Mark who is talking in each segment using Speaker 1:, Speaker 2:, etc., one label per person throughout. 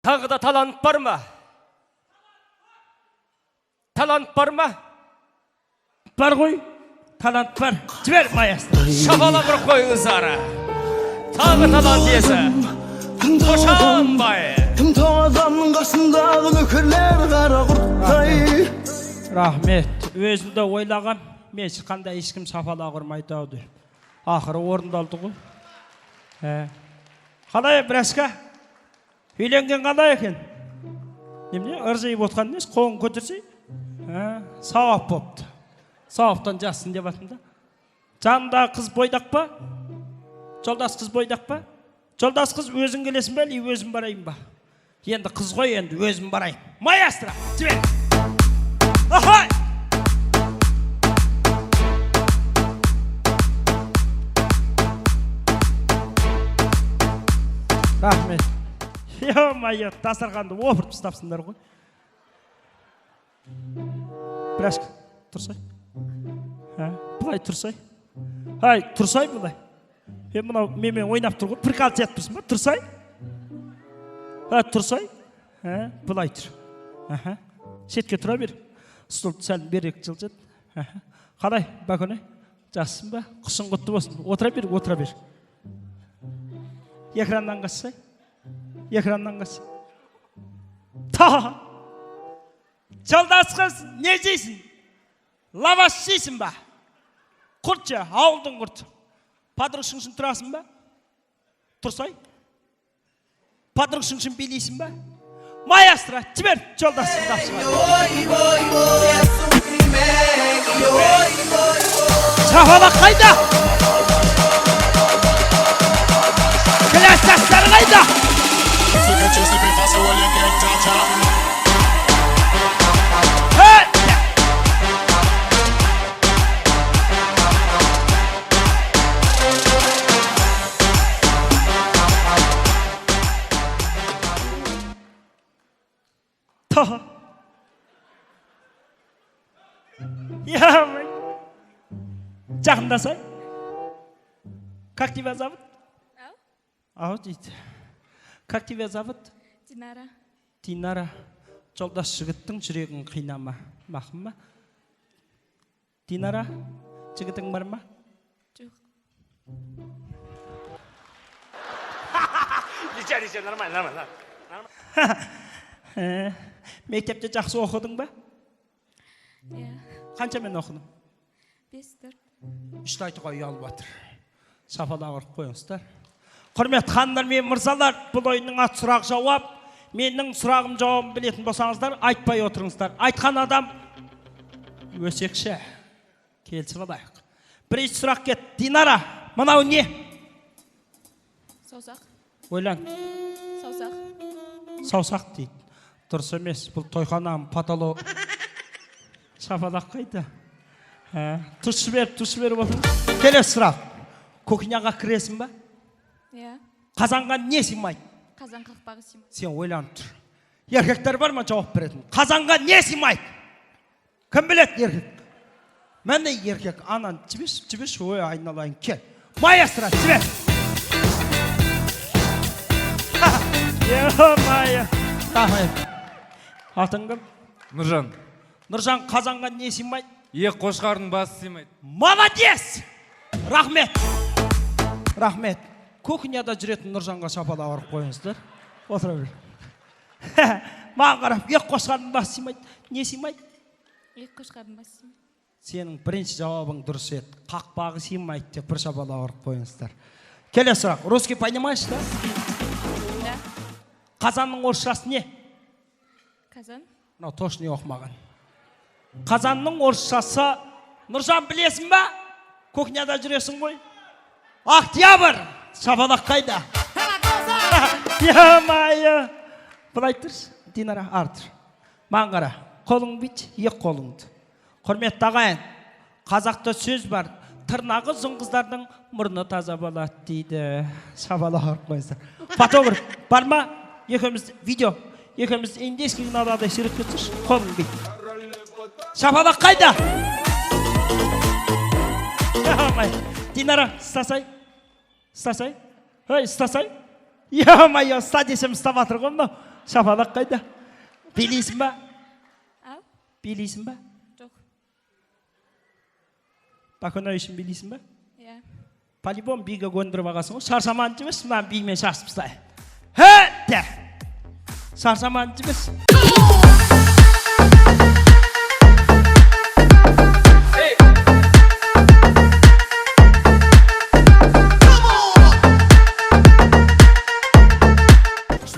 Speaker 1: Tағы да талант бар ма? Талант бар ма?
Speaker 2: Бар ғой, талант бар. Жібер маэстро.
Speaker 1: Шабалап ұрып қойыңыздары. Тағы талант иесі. Қошанбай.
Speaker 3: Адамның қасындағы нөкерлер қара құрттай.
Speaker 2: Рахмет. Өзімді ойлаған, мен шыққанда ешкім сапалақ ұрмайды ау деп. Ақыры орындалды ғой. Қалай Браска? Үйленген қалай екен? Немене, ыржайып отқан емес, қолын көтерсей? Сауап бопты. Сауаптан жассын деп атында. Жанындағы қыз бойдақ па? Жолдас қыз бойдақ па? Жолдас қыз өзің келесің бе, өзім барайын ба? Енді қыз ғой, енді өзім барайын. Маэстро, жібер! Ахай! Рахмет. Ё-моё, дастарханды опырып тастапсыңдар ғой. Браска, тұрсай. Бұлай тұрсай. Ай, тұрсай бұлай. Мынау менімен ойнап тұр ғой. Прикал етіп тұрсың ба? Тұрсай. Тұрсай. Бұлай тұр. Шетке тұра бер. Столды сәл берек жылжет. Қалай, Бакөне? Жақсың ба? Құшың құтты болсын. Отыра бер, отыра бер. Екраннан қассай. Екраннан қассай. Та! Жолдас қыз, не жейсің? Лаваш жейсің ба? Құрт жа, ауылдың құрт. Падырық шыңшын тұрасың ба? Тұрсай. Падырық шыңшын билейсің ба? Маэстро, жібер, жолдасын тапсыға. Шафалақ қайда? Классастар қайда? Жақындасай. Как тебя зовут? Ау дейді. Как тебя зовут?
Speaker 4: Динара.
Speaker 2: Динара. Жолдас жігіттің жүрегін қинама. Мақым ма? Динара, жігітің бар ма?
Speaker 4: Жоқ.
Speaker 1: Ниче, нормально.
Speaker 2: Мектепте жақсы оқыдың ба?
Speaker 4: Иә.
Speaker 2: Қаншамен оқыдың?
Speaker 4: 5-4.
Speaker 2: Үшті айтуға ұялып жатыр. Сапалақ ұрып қойыңыздар. Құрмет хандар мен мырзалар, бұл ойынның ат сұрақ жауап. Менің сұрағым жауабын білетін болсаңыздар, айтпай отырыңыздар. Айтқан адам өсекші. Келсіп алайық. Бірінші сұрақ кет. Динара, мынау не?
Speaker 4: Саусақ.
Speaker 2: Ойлан.
Speaker 4: Саусақ.
Speaker 2: Саусақ дейді. Дұрыс емес, бұл тойханам, патолог. Сапалақ қайда? Тұш беріп отырыңыз. Келесі сұрақ. Кухняға кіресің ба?
Speaker 4: Иә.
Speaker 2: Қазанға не сыймайды?
Speaker 4: Қазан қақпағы сыймайды.
Speaker 2: Сен ойланып тұр. Еркектер бар ма жауап беретін? Қазанға не сыймайды? Кім біледі еркек? Мәнде еркек. Анан жібеш, ой айналайын, кел. Маэстро, жібер. Е-майы. Атың кім?
Speaker 5: Нұржан.
Speaker 2: Нұржан, қазанға не сыймайды?
Speaker 5: Қошқардың басы сыймайды.
Speaker 2: Молодец! Рахмет. Рахмет. Кухняда жүретін Нұржанға шапалақ ұрып қойыңыздар. Отыра бер. Маған қарап, қошқардың басы сыймайды. Не сыймайды?
Speaker 4: Қошқардың басы сыймайды.
Speaker 2: Сенің бірінші жауабың дұрыс еді. Қақпағы сыймайды деп бір шапалақ ұрып қойыңыздар. Келесі сұрақ. Русский понимаешь, да?
Speaker 4: Да.
Speaker 2: Қазанның орысшасы не?
Speaker 4: Қазан.
Speaker 2: Мынау точно оқымаған. Қазанның орысшасы, Нұржан білесің ба? Кухняда жүресің ғой. Октябрь! Шапалақ қайда? Е-майы! Бұлай тұрш, Динара, артыр. Маған қара, қолың бит, қолыңды. Құрметті ағайын, қазақта сөз бар. Тырнағы зұңғыздардың мұрны таза болады дейді. Шапалақ ұрып қойыңыздар. Фотограф, бар ма? Екеуміз видео, екеуміз индийский каналда сүйретіп тұрш, қолың бит. Шапалақ қайда? Динара, стасай. Стасай. Ой, стасай. Ё-моё, ста десем ұстап атыр ғой мынау. Шапалақ қайда? Билейсің ба?
Speaker 4: Ау?
Speaker 2: Билейсің ба?
Speaker 4: Жоқ.
Speaker 2: Баконовичін билейсің ба?
Speaker 4: Иә.
Speaker 2: По-любому биге көндіріп ағасың ғой. Шаршаман жіберсін, маған бимен шашып тастайын. Хәтті! Шаршаман жіберсін.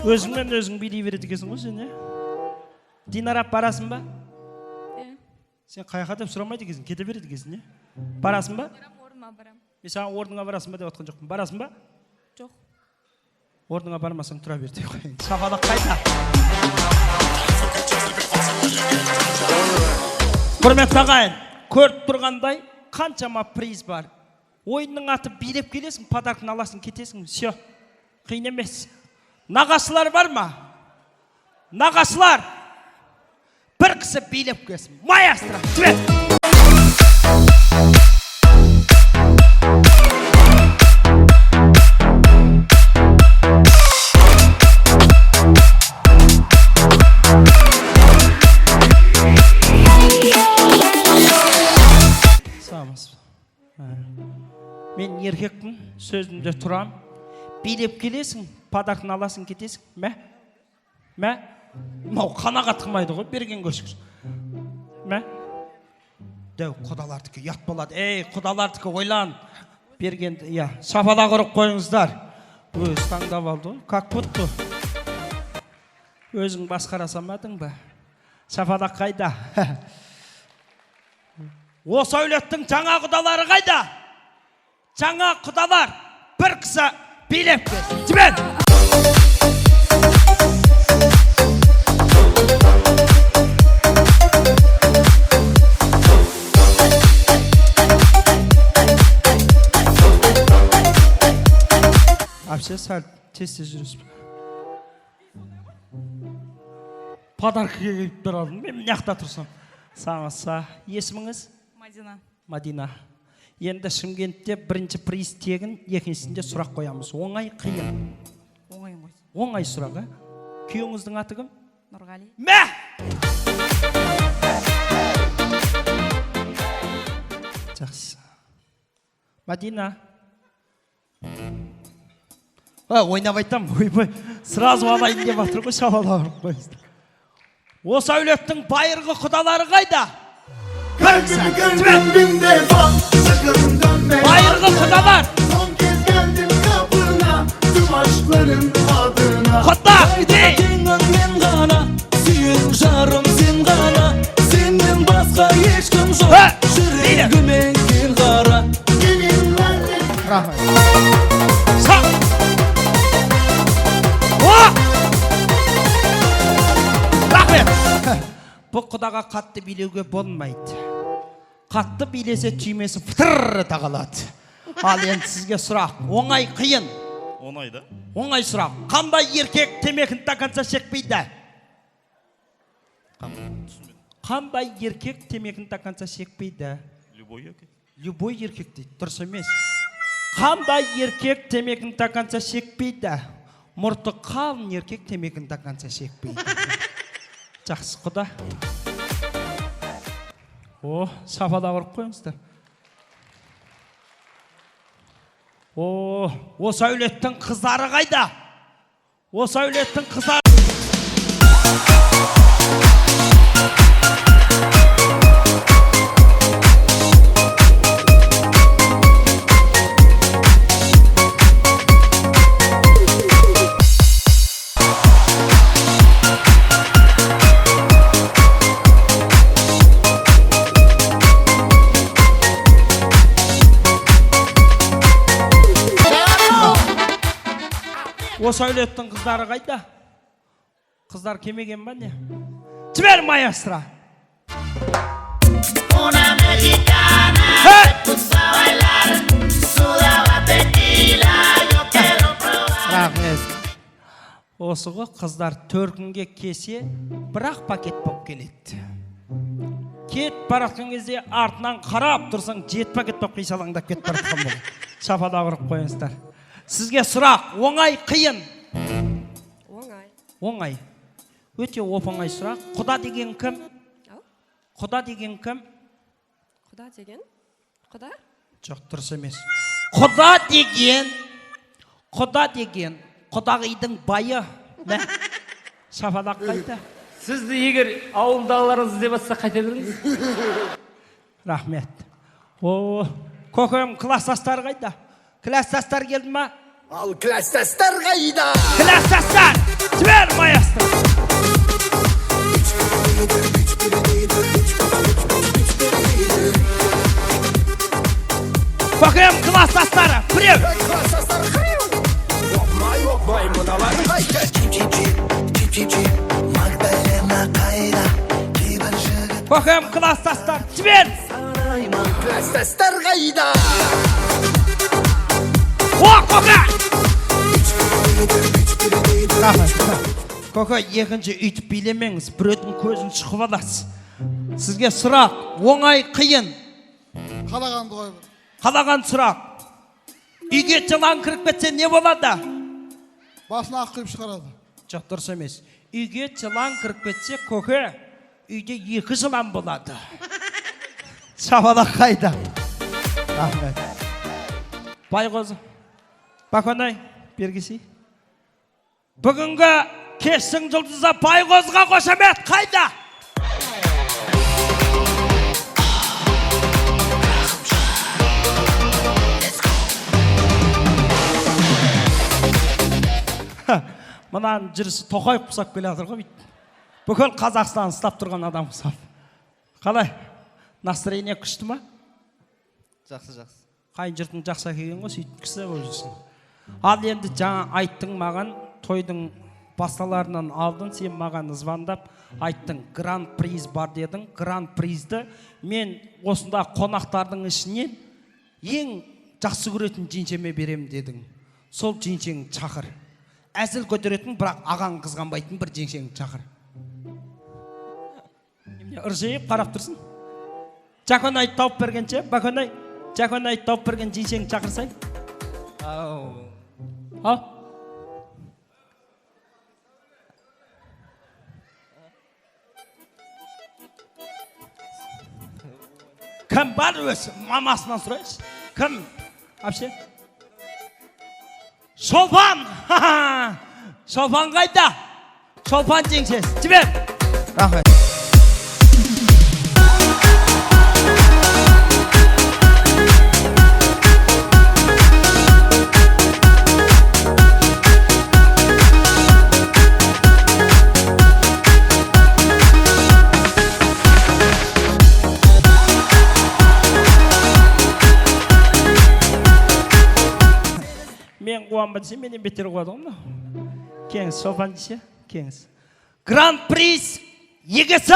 Speaker 2: Өзіңмен өзің билей береді екенсің ғой сен, Динара барасың ба?
Speaker 4: Иә.
Speaker 2: Сен қаяққа деп сұрамайды екенсің, кете береді екенсің, Барасың ба?
Speaker 4: Барам, орныма барам.
Speaker 2: Мен саған орныңа барасың ба деп отқан жоқпын. Барасың ба?
Speaker 4: Жоқ.
Speaker 2: Орныңа бармасаң тұра бер деп қояйын. Шапалақ қайда? Құрметті ағайын, көріп тұрғандай қаншама приз бар. Ойынның аты билеп келесің, подаркын аласың, кетесің. Все. Қиын емес. Нағашылар бар ма? Нағашылар. Бір кісі билеп келсін. Маэстро, жібер. Мен еркекпін, сөзімде тұрам. Билеп келесің, подаркын аласың, кетесің. Мә? Мау қанағат қылмайды ғой, берген көрсіңіз. Мә? Дәу, құдалардікі ұят болады. Құдалардікі ойлан. Бергенді, шапалақ ұрып қойыңыздар. Өз таңдап алды ғой, как бұтты. Өзің басқарасамадың ба? Шапалақ қайда? Осы әулеттің жаңа құдалары қайда? Жаңа құдалар бір кісі билеп келсін. Жібер! Апше сәл тез жүресіз. Подаркы келіп тұр алдым. Мен мынақта тұрсам. Саңызса. Есіміңіз?
Speaker 4: Мадина.
Speaker 2: Мадина. Енді Шымкентте бірінші приз тегін, екіншісінде сұрақ қоямыз. Оңай, қиын.
Speaker 4: Оңай ғой.
Speaker 2: Оңай сұрақ, Күйеуіңіздің аты кім?
Speaker 4: Нұрғали.
Speaker 2: Мә! Жақсы. Мадина. Ойнап айтам, ойбай. Сразу алайын деп атыр ғой, шапалақ ұрып қойыңыздар. Осы әулеттің байырғы құдалары қайда?
Speaker 3: Kalbimi gönlümde bak, sakın dönme.
Speaker 2: Bayırlı kudalar.
Speaker 3: Son kez geldim kapına, tüm aşkların adına.
Speaker 2: Kutla,
Speaker 3: Haydi men gana, süyün jarım sen gana. Senden başka hiç kim yok, yüreğime gel kara. Gelinlerle
Speaker 2: Rahmet. Sağ. Rahmet. Bu құдаға қатты билеуге болмайды. Қатты билесе түймесі фытыр тағалады. Ал енді сізге сұрақ. Оңай, қиын.
Speaker 1: Оңай да?
Speaker 2: Оңай сұрақ. Қандай еркек темекін тақанса шекпейді? Қандай еркек темекін тақанса шекпейді?
Speaker 1: Любой еркек.
Speaker 2: Любой еркек дейді. Дұрыс емес. Қандай еркек темекін тақанса шекпейді? Мұрты қалың еркек темекін тақанса шекпейді. Жақсы құда. Шапалақ ұрып қойыңыздар. Осы әулеттің қыздары қайда? Осы әулеттің қыздары... Осы әулеттің қыздары қайда? Қыздар кемеген ба не? Жібер, маэстро!
Speaker 6: Una mexicana me puso a bailar, sudaba tequila, yo quiero probar.
Speaker 2: Рахмет. Осы ғой қыздар төркінге кесе, бірақ пакет болып келеді. Кет баратқан кезде артынан қарап тұрсаң, 7 пакет болып қисалаңдап кет баратқан бұл. Шапалақ ұрып қойыңыздар. Сізге сұрақ, оңай, қиын?
Speaker 7: Оңай.
Speaker 2: Оңай. Өте оп-оңай сұрақ. Құда деген кім?
Speaker 7: Ау?
Speaker 2: Құда деген кім?
Speaker 7: Құда деген? Құда?
Speaker 2: Жоқ, дұрыс емес. Құда деген Құдағидың байы. Мә, шапалақ қайда?
Speaker 1: Сізді егер ауылдағыларыңыз іздеп жатса қайта беріңіз.
Speaker 2: Рахмет. О, көкем класстастар қайда? Класстастар келді ма?
Speaker 3: Ал класстастар қайда?
Speaker 2: Класстастар! Жібер маэстро! Көкем класстастары, біреу!
Speaker 3: Класстастар қайда? Опмай, мыналар қайда?
Speaker 2: Көкем класстастар, жібер!
Speaker 3: Класстастар қайда?
Speaker 2: О, көке! Көке, екінші үйтіп билемеңіз, біреудің көзін шықып аласыз. Сізге сұрақ, оңай қиын.
Speaker 8: Қалағанды қой.
Speaker 2: Қалаған сұрақ. Үйге жылан кіріп кетсе не болады?
Speaker 8: Басына ақ кіріп шығарады.
Speaker 2: Жоқ, дұрыс емес. Үйге жылан кіріп кетсе, көке, үйде 2 жылан болады. Шабалақ қайда? Рахмет. Байғозы, Бақонай, бергесі. Бүгінгі кештің жұлдызы Байғозға қошамет қайда? Мұнан жүрісі Тоқаев құсап келе жатыр ғой. Бүкіл Қазақстан ұстап тұрған адам құсап. Қалай? Настроение күшті ма?
Speaker 5: Жақсы.
Speaker 2: Қайын жұртың жақсы келген ғой, сөйтіп кісі болып жүрсің. Ал енді жаңа айттың маған, тойдың басталарынан алдын сен маған звондап айттың, гран-приз бар дедің. Гран-призді мен осында қонақтардың ішінен ең жақсы көретін жеңшеме берем дедің. Сол жеңшең шақыр. Әзіл көтеретін, бірақ ағаң қызғанбайтын бір жеңшең шақыр. Ыржайып қарап тұрсын. Жаконай тауып бергенше, Баконай, Жаконай тауып берген жеңшең шақырсай. Ау. Кім бар өзі? Мамасынан сұрайшы. Кім? Апше? Шолпан! Шолпан қайда? Шолпан жеңшес. Жібер! Рахмет. Мен қуанба десе, менен бетер қуады ғой. Кеңіз, Шолпан десе, кеңіз. Гран-приз егесі!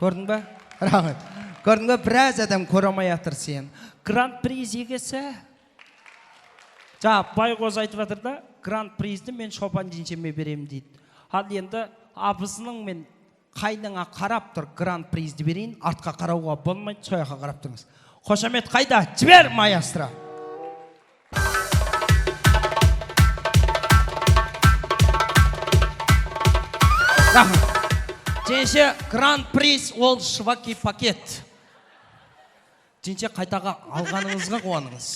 Speaker 2: Көрдің ба? Рахмет. Көрдің ба? Біраз адам көре алмай жатыр сен. Гран-приз егесі. Байғоз айтып жатыр да, гран-призді мен Шолпан жеңшеме беремін дейді. Ал енді абысының мен қайныңа қарап тұр, гран-призді берейін, артқа қарауға болмайды, сояққа қарап тұрыңыз. Қошамет қайда? Жібер, маэстро! Жеңше, гран-приз ол шваки пакет. Жеңше, қайтаға алғаныңызға қуаныңыз.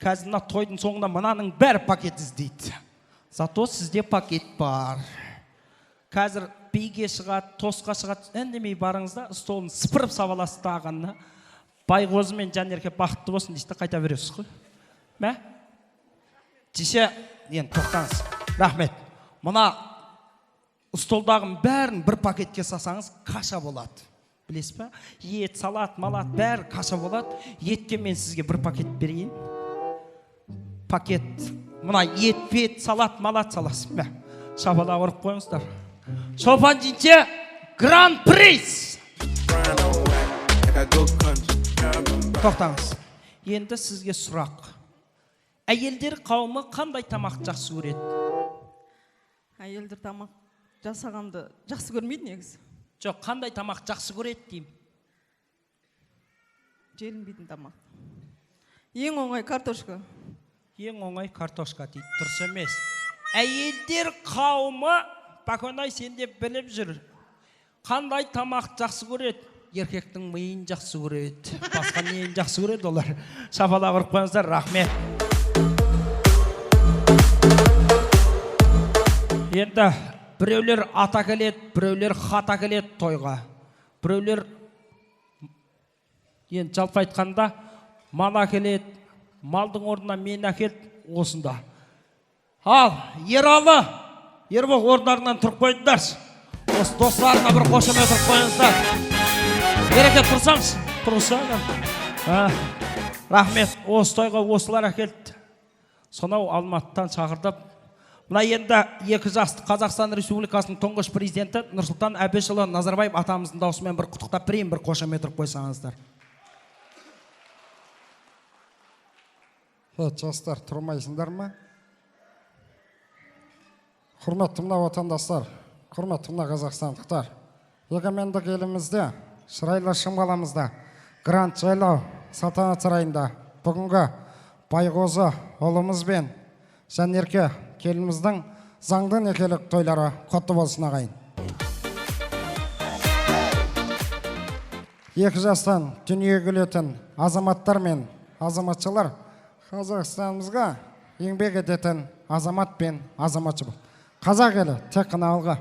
Speaker 2: Қазір мына тойдың соңында мынаның бәрі пакет іздейді. Зато сізде пакет бар. Қазір биге шығады, тосқа шығады, әндемей барыңызда столын сыпырып сабаласы тағанына. Байғозы мен Жанерке бақытты болсын дейсті, қайта бересіз ғой. Мә? Жеңше, енді тоқтаңыз. Рахмет. Мұна столдағын бәрін бір пакетке сасаңыз, каша болады. Білесіз ба? Ет, салат, малат, бәрі каша болады. Етке мен сізге бір пакет берейін. Пакет. Мұна ет, пет, салат, малат саласың. Мә, шабала ұрып қойыңыздар. Шолпан жеңше, гран-приз! Тоқтаңыз. Енді сізге сұрақ. Әйелдер қауымы қандай тамақ жақсы көреді?
Speaker 7: Әйелдер тамақ жасағанды жақсы көрмейді негізі.
Speaker 2: Жоқ, қандай тамақ жақсы көреді деймін?
Speaker 7: Желінбейтін тамақ. Ең оңай картошка.
Speaker 2: Ең оңай картошка дейді. Дұрыс емес. Әйелдер қауымы Баконай сен деп біліп жүр. Қандай тамақ жақсы көреді? Еркектің миын жақсы көреді. Басқа нейін жақсы көреді олар. Шапалақ ұрып қойыңыздар, рахмет. Енді біреулер ата келеді, біреулер хата келеді тойға. Біреулер енді жалпы айтқанда мал әкеледі, малдың орнына мен әкелді осында. Ал, Ералы, Ербол орындарынан тұрып қойыңдар. Осы достарына бір қошемет тұрып қойыңыздар. Берекет тұрсаңыз, тұрсаңыз. Рахмет, осы тойға осылар әкелді. Сонау Алматыдан шақырдып. Мына енді екі жасты Қазақстан Республикасының тұңғыш президенті Нұрсұлтан Әбішұлы Назарбаев атамыздың даусымен бір құттықтап берейін, бір қошемет тұрып қойсаңыздар.
Speaker 9: Жастар, тұрмайсыңдар ма? Құрметті мына отандастар, құрметті мына қазақстандықтар, егемендік елімізде, шырайлы шымғаламызда, Гранд жайлау салтанат сарайында бүгінгі Байғозы ұлымыз бен Жанерке келініміздің заңды некелік тойлары құтты болсын ағайын. Екі жастан дүние келетін азаматтар мен азаматшылар Қазақстанымызға еңбек ететін азамат пен азаматшы бұл. Қазақ елі тек қана алға.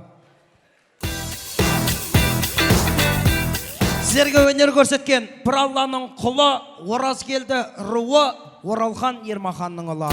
Speaker 2: Сіздерге өнер көрсеткен бір Алланың құлы, Оразкелді руы, Оралхан Ермаханның ұлы.